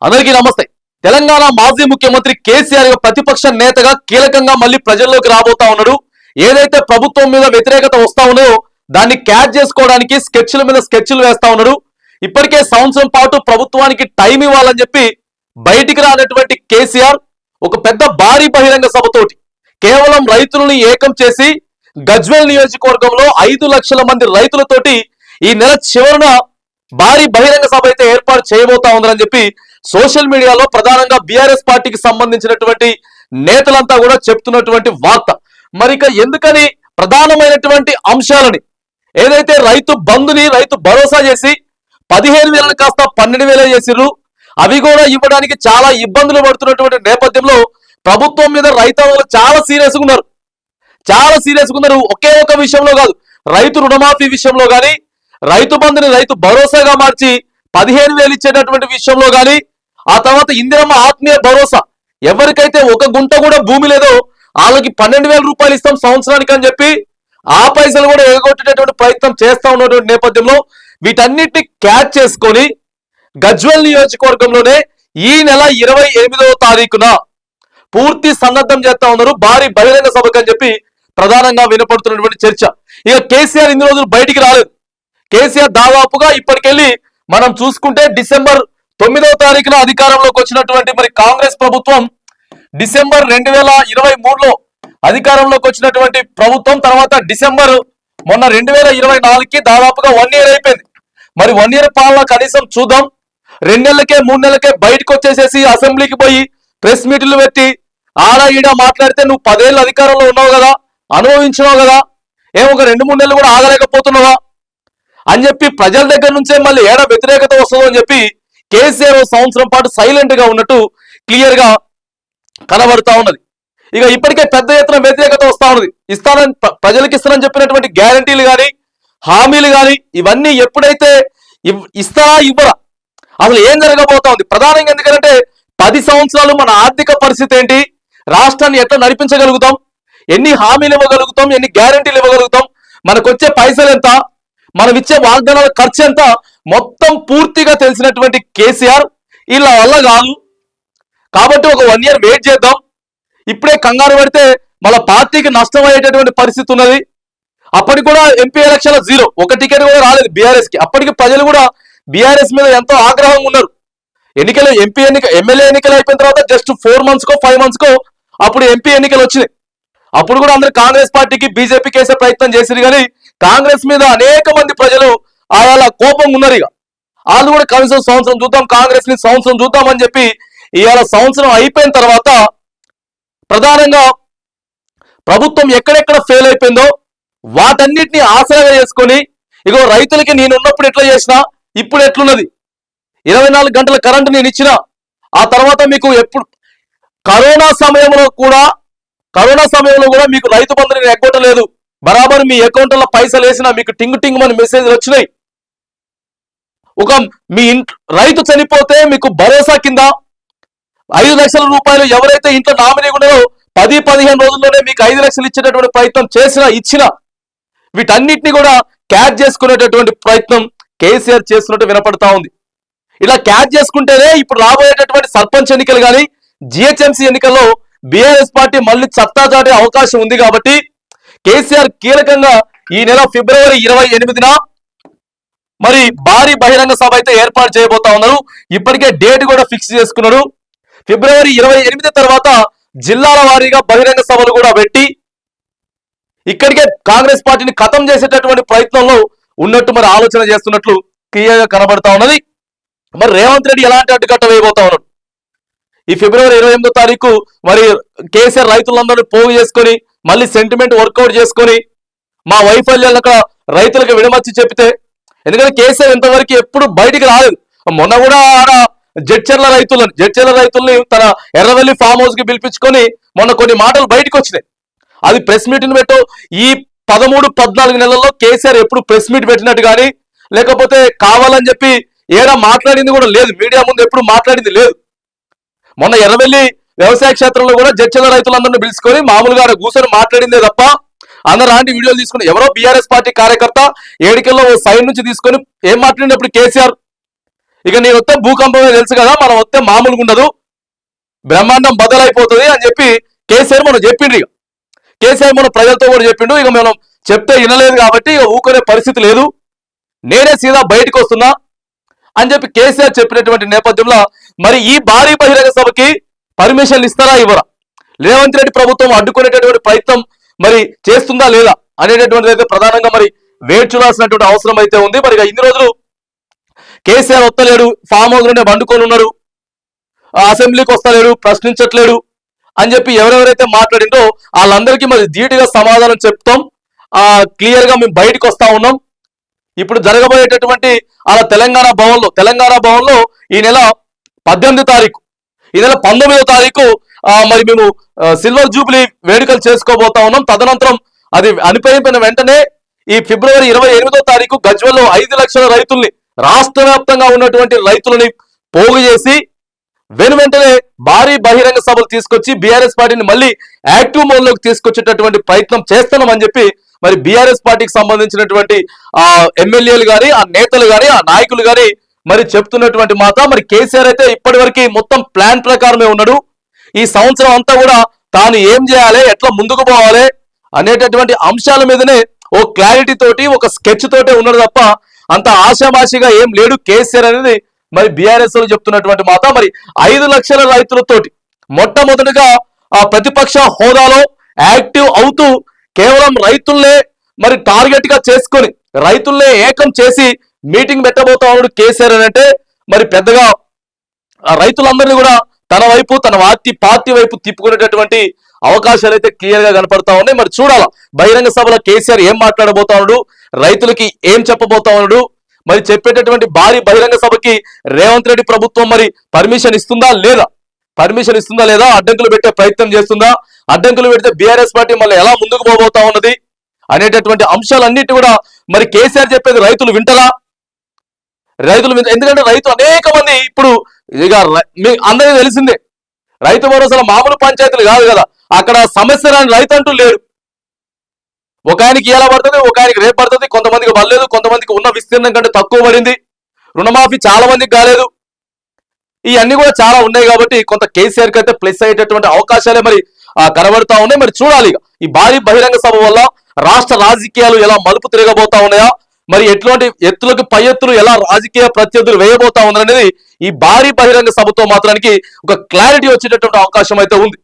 అందరికీ నమస్తే. తెలంగాణ మాజీ ముఖ్యమంత్రి కేసీఆర్ ప్రతిపక్ష నేతగా కీలకంగా మళ్ళీ ప్రజల్లోకి రాబోతా ఉన్నాడు. ఏదైతే ప్రభుత్వం మీద వ్యతిరేకత వస్తా ఉన్నదో దాన్ని క్యాచ్ చేసుకోవడానికి స్కెచ్ల మీద స్కెచ్లు వేస్తా ఉన్నాడు. ఇప్పటికే సంవత్సరం పాటు ప్రభుత్వానికి టైం ఇవ్వాలని చెప్పి బయటికి రానటువంటి కేసీఆర్ ఒక పెద్ద భారీ బహిరంగ సభతోటి కేవలం రైతులని ఏకం చేసి గజ్వేల్ నియోజకవర్గంలో 5 లక్షల మంది రైతులతోటి ఈ నెల చివరన భారీ బహిరంగ సభ అయితే ఏర్పాటు చేయబోతా ఉందని చెప్పి సోషల్ మీడియాలో ప్రధానంగా బీఆర్ఎస్ పార్టీకి సంబంధించినటువంటి నేతలంతా కూడా చెప్తున్నటువంటి వార్త. మరి ఇక ఎందుకని ప్రధానమైనటువంటి అంశాలని ఏదైతే రైతు బంధుని రైతు భరోసా చేసి 15,000 కాస్త 12,000 చేసిర్రు, అవి కూడా ఇవ్వడానికి చాలా ఇబ్బందులు పడుతున్నటువంటి నేపథ్యంలో ప్రభుత్వం మీద రైతాంగులు చాలా సీరియస్గా ఉన్నారు. ఒకే ఒక విషయంలో కాదు, రైతు రుణమాఫీ విషయంలో కానీ రైతు బంధుని రైతు భరోసాగా మార్చి 15,000 ఇచ్చేటటువంటి విషయంలో కానీ ఆ తర్వాత ఇందిరమ్మ ఆత్మీయ భరోసా ఎవరికైతే ఒక గుంట కూడా భూమి లేదో వాళ్ళకి 12,000 రూపాయలు ఇస్తాం సంవత్సరానికి అని చెప్పి ఆ పైసలు కూడా ఎగగొట్టేటటువంటి ప్రయత్నం చేస్తా ఉన్నటువంటి నేపథ్యంలో వీటన్నిటిని క్యాచ్ చేసుకొని గజ్వేల్ నియోజకవర్గంలోనే ఈ నెల 28వ తారీఖున పూర్తి సన్నద్ధం చేస్తా ఉన్నారు భారీ బహిరంగ సభకు అని చెప్పి ప్రధానంగా వినపడుతున్నటువంటి చర్చ. ఇక కేసీఆర్ ఇన్ని రోజులు బయటికి రాలేదు. కేసీఆర్ దాదాపుగా ఇప్పటికెళ్ళి మనం చూసుకుంటే డిసెంబర్ 9వ తారీఖున అధికారంలోకి వచ్చినటువంటి మరి కాంగ్రెస్ ప్రభుత్వం డిసెంబర్ 2023లో అధికారంలోకి వచ్చినటువంటి ప్రభుత్వం తర్వాత డిసెంబర్ మొన్న 2024కి దాదాపుగా 1 ఇయర్ అయిపోయింది. మరి 1 ఇయర్ పాలన కనీసం చూద్దాం. 2 నెలలకే 3 నెలలకే బయటకు వచ్చేసేసి అసెంబ్లీకి పోయి ప్రెస్ మీట్లు పెట్టి ఆడ ఈడ మాట్లాడితే నువ్వు 10 ఏళ్ళు అధికారంలో ఉన్నావు కదా, అనుభవించినావు కదా, ఒక 2-3 నెలలు కూడా ఆగలేకపోతున్నావా అని చెప్పి ప్రజల దగ్గర నుంచే మళ్ళీ ఏడ వ్యతిరేకత వస్తుందో అని చెప్పి కేసీఆర్ సంవత్సరం పాటు సైలెంట్ గా ఉన్నట్టు క్లియర్ గా కనబడుతా ఉన్నది. ఇక ఇప్పటికే పెద్ద ఎత్తున వ్యతిరేకత వస్తా ఉన్నది. ఇస్తానని ప్రజలకు ఇస్తానని చెప్పినటువంటి గ్యారంటీలు కానీ హామీలు కానీ ఇవన్నీ ఎప్పుడైతే ఇస్తారా ఇవ్వరా అసలు ఏం జరగబోతా ఉంది ప్రధానంగా. ఎందుకంటే 10 సంవత్సరాలు మన ఆర్థిక పరిస్థితి ఏంటి, రాష్ట్రాన్ని ఎట్లా నడిపించగలుగుతాం, ఎన్ని హామీలు ఇవ్వగలుగుతాం, ఎన్ని గ్యారంటీలు ఇవ్వగలుగుతాం, మనకు వచ్చే పైసలు ఎంత, మనం ఇచ్చే వాగ్దానాల ఖర్చు ఎంత మొత్తం పూర్తిగా తెలిసినటువంటి కేసీఆర్ ఇలా వల్ల కాదు కాబట్టి ఒక 1 ఇయర్ వెయిట్ చేద్దాం, ఇప్పుడే కంగారు పడితే మన పార్టీకి నష్టం అయ్యేటటువంటి పరిస్థితి ఉన్నది. అప్పటికి కూడా ఎంపీ ఎలక్షన్ 0, ఒక టికెట్ కూడా రాలేదు బీఆర్ఎస్ కి. అప్పటికి ప్రజలు కూడా బీఆర్ఎస్ మీద ఎంతో ఆగ్రహంగా ఉన్నారు. ఎమ్మెల్యే ఎన్నికలు అయిపోయిన తర్వాత జస్ట్ 4 మంత్స్కో 5 మంత్స్కో అప్పుడు ఎంపీ ఎన్నికలు వచ్చినాయి. అప్పుడు కూడా అందరు కాంగ్రెస్ పార్టీకి బీజేపీకి వేసే ప్రయత్నం చేశారు కానీ కాంగ్రెస్ మీద అనేక మంది ప్రజలు ఆయా కోపంగా ఉన్నారు. ఇక వాళ్ళు కూడా కనీసం సంవత్సరం చూద్దాం, కాంగ్రెస్ ని సంవత్సరం చూద్దాం అని చెప్పి ఇవాళ సంవత్సరం అయిపోయిన తర్వాత ప్రధానంగా ప్రభుత్వం ఎక్కడెక్కడ ఫెయిల్ అయిపోయిందో వాటన్నిటిని ఆసరాగా చేసుకొని ఇగో రైతులకి నేను ఉన్నప్పుడు ఎట్లా చేసినా ఇప్పుడు ఎట్లున్నది, 24 గంటల కరెంటు నేను ఇచ్చిన, ఆ తర్వాత మీకు ఎప్పుడు కరోనా సమయంలో కూడా మీకు రైతు బంధు నేను ఎగ్గొట్టలేదు, బరాబర్ మీ అకౌంట్లో పైసలు వేసినా మీకు టింగ్ అని మెసేజ్లు వచ్చినాయి. మీ రైతు చనిపోతే మీకు భరోసా కింద 5 లక్షల రూపాయలు ఎవరైతే ఇంట్లో నామినీ ఉన్నారో 10-15 రోజుల్లోనే మీకు 5 లక్షలు ఇచ్చేటటువంటి ప్రయత్నం ఇచ్చిన వీటన్నిటిని కూడా క్యాచ్ చేసుకునేటటువంటి ప్రయత్నం కేసీఆర్ చేస్తున్నట్టు వినపడతా ఉంది. ఇలా క్యాచ్ చేసుకుంటేనే ఇప్పుడు రాబోయేటటువంటి సర్పంచ్ ఎన్నికలు కానీ జిహెచ్ఎంసీ ఎన్నికల్లో బీఆర్ఎస్ పార్టీ మళ్ళీ సత్తా చాటే అవకాశం ఉంది. కాబట్టి కేసీఆర్ కీలకంగా ఈ నెల ఫిబ్రవరి 28న మరి భారీ బహిరంగ సభ అయితే ఏర్పాటు చేయబోతా ఉన్నారు. ఇప్పటికే డేట్ కూడా ఫిక్స్ చేసుకున్నారు. ఫిబ్రవరి 28 తర్వాత జిల్లాల వారీగా బహిరంగ సభలు కూడా పెట్టి ఇక్కడికే కాంగ్రెస్ పార్టీని ఖతం చేసేటటువంటి ప్రయత్నంలో ఉన్నట్టు మరి ఆలోచన చేస్తున్నట్లు క్లియర్గా కనబడతా ఉన్నది. మరి రేవంత్ రెడ్డి ఎలాంటి అడ్డుకట్ట వేయబోతా ఉన్నాడు. ఈ ఫిబ్రవరి 28వ తారీఖు మరి కేసీఆర్ రైతులందరినీ పోగు చేసుకొని మళ్ళీ సెంటిమెంట్ వర్కౌట్ చేసుకొని మా వైఫల్యాలను అక్కడ రైతులకు విడమర్చి చెప్తే, ఎందుకంటే కేసీఆర్ ఇంతవరకు ఎప్పుడు బయటికి రాలేదు. మొన్న కూడా ఆడ జడ్చర్ల రైతుల్ని తన ఎర్రవెల్లి ఫామ్ హౌస్ కి పిలిపించుకొని మొన్న కొన్ని మాటలు బయటకు వచ్చినాయి. అది ప్రెస్ మీట్ని పెట్టు. ఈ 13-14 నెలల్లో కేసీఆర్ ఎప్పుడు ప్రెస్ మీట్ పెట్టినట్టు కానీ లేకపోతే కావాలని చెప్పి ఏడా మాట్లాడింది కూడా లేదు, మీడియా ముందు ఎప్పుడు మాట్లాడింది లేదు. మొన్న ఎర్రవెల్లి వ్యవసాయ క్షేత్రంలో కూడా జడ్చర్ల రైతులందరినీ పిలుచుకొని మామూలుగా కూర్చొని మాట్లాడిందే తప్ప అందరూ లాంటి వీడియోలు తీసుకుని ఎవరో బీఆర్ఎస్ పార్టీ కార్యకర్త ఏడికెల్లో సైడ్ నుంచి తీసుకొని ఏం మాట్లాడినప్పుడు కేసీఆర్ ఇక నీ వస్తే భూకంపమే తెలుసు కదా, మనం వస్తే మామూలుగా ఉండదు, బ్రహ్మాండం బదలైపోతుంది అని చెప్పి కేసీఆర్ మనం చెప్పిండు. ఇక కేసీఆర్ మనం ప్రజలతో కూడా చెప్పిండు. ఇక మనం చెప్తే వినలేదు కాబట్టి ఇక ఊరుకునే పరిస్థితి లేదు, నేనే సీదా బయటకు వస్తున్నా అని చెప్పి కేసీఆర్ చెప్పినటువంటి నేపథ్యంలో మరి ఈ భారీ బహిరంగ సభకి పర్మిషన్లు ఇస్తారా ఇవ్వరా, రేవంత్ రెడ్డి ప్రభుత్వం అడ్డుకునేటటువంటి ప్రయత్నం మరి చేస్తుందా లేదా అనేటటువంటిది అయితే ప్రధానంగా మరి వేచి చూడాల్సినటువంటి అవసరం అయితే ఉంది. మరి ఇన్ని రోజులు కేసీఆర్ వస్తలేడు, ఫామ్ హౌస్ లోనే వండుకొని ఉన్నారు, అసెంబ్లీకి వస్తలేడు, ప్రశ్నించట్లేడు అని చెప్పి ఎవరెవరైతే మాట్లాడిందో వాళ్ళందరికీ మరి ధీటుగా సమాధానం చెప్తాం, క్లియర్ గా మేము బయటకు వస్తా ఉన్నాం. ఇప్పుడు జరగబోయేటటువంటి అలా తెలంగాణ భవన్లో ఈ నెల 18 తారీఖు, ఈ నెల 19వ తారీఖు మరి మేము సిల్వర్ జూబ్లీ వేడుకలు చేసుకోబోతా ఉన్నాం. తదనంతరం అది అనిపోయిన వెంటనే ఈ ఫిబ్రవరి 28వ తారీఖు గజ్వెల్లో 5 లక్షల రైతుల్ని, రాష్ట్ర వ్యాప్తంగా ఉన్నటువంటి రైతులని పోగు చేసి వెంటనే భారీ బహిరంగ సభలు తీసుకొచ్చి బీఆర్ఎస్ పార్టీని మళ్ళీ యాక్టివ్ మోడ్ లోకి తీసుకొచ్చేటటువంటి ప్రయత్నం చేస్తున్నామని చెప్పి మరి బీఆర్ఎస్ పార్టీకి సంబంధించినటువంటి ఎమ్మెల్యేలు గాని, ఆ నేతలు గాని, ఆ నాయకులు గాని మరి చెప్తున్నటువంటి మాట. మరి కేసీఆర్ అయితే ఇప్పటి వరకు మొత్తం ప్లాన్ ప్రకారమే ఉన్నాడు. ఈ సంవత్సరం అంతా కూడా తాను ఏం చేయాలి, ఎట్లా ముందుకు పోవాలి అనేటటువంటి అంశాల మీదనే ఓ క్లారిటీ తోటి, ఒక స్కెచ్ తోటే ఉన్నాడు తప్ప అంత ఆశామాషిగా ఏం లేడు కేసీఆర్ అనేది మరి బీఆర్ఎస్ చెప్తున్నటువంటి మాట. మరి 5 లక్షల రైతులతోటి మొట్టమొదటిగా ఆ ప్రతిపక్ష హోదాలో యాక్టివ్ అవుతూ కేవలం రైతుల్నే మరి టార్గెట్ గా చేసుకొని రైతుల్నే ఏకం చేసి మీటింగ్ పెట్టబోతా ఉన్నాడు కేసీఆర్ అని అంటే మరి పెద్దగా రైతులందరినీ కూడా తన వైపు, తన పార్టీ వైపు తిప్పుకునేటటువంటి అవకాశాలు అయితే క్లియర్ గా కనపడతా ఉన్నాయి. మరి చూడాలా బహిరంగ సభలో కేసీఆర్ ఏం మాట్లాడబోతా ఉన్నాడు, రైతులకి ఏం చెప్పబోతా ఉన్నాడు, మరి చెప్పేటటువంటి భారీ బహిరంగ సభకి రేవంత్ రెడ్డి ప్రభుత్వం మరి పర్మిషన్ ఇస్తుందా లేదా, అడ్డంకులు పెట్టే ప్రయత్నం చేస్తుందా, అడ్డంకులు పెడితే బీఆర్ఎస్ పార్టీ మళ్ళీ ఎలా ముందుకు పోబోతా ఉన్నది అనేటటువంటి అంశాలన్నిటి కూడా మరి కేసీఆర్ చెప్పేది రైతులు వింటరా, ఎందుకంటే రైతు అనేక మంది ఇప్పుడు ఇక అందరికీ తెలిసిందే, రైతు భరోసాల మామూలు పంచాయతీలు కాదు కదా, అక్కడ సమస్య రాని రైతు అంటూ లేడు. ఒక ఆయనకి ఇలా పడుతుంది, ఒక ఆయనకి రేపు పడుతుంది, కొంతమందికి పడలేదు, కొంతమందికి ఉన్న విస్తీర్ణం కంటే తక్కువ పడింది, రుణమాఫీ చాలా మందికి కాలేదు, ఇవన్నీ కూడా చాలా ఉన్నాయి. కాబట్టి కొంత కేసీఆర్ కి అయితే ప్లస్ అయ్యేటటువంటి అవకాశాలే మరి కనబడతా ఉన్నాయి. మరి చూడాలి ఈ భారీ బహిరంగ సభ వల్ల రాష్ట్ర రాజకీయాలు ఎలా మలుపు తిరగబోతా ఉన్నాయా, మరి ఎట్లాంటి ఎత్తులకు పై ఎత్తులు ఎలా రాజకీయ ప్రత్యర్థులు వేయబోతా ఉన్నారనేది ఈ భారీ బహిరంగ సభతో మాత్రానికి ఒక క్లారిటీ వచ్చేటటువంటి అవకాశం అయితే ఉంది.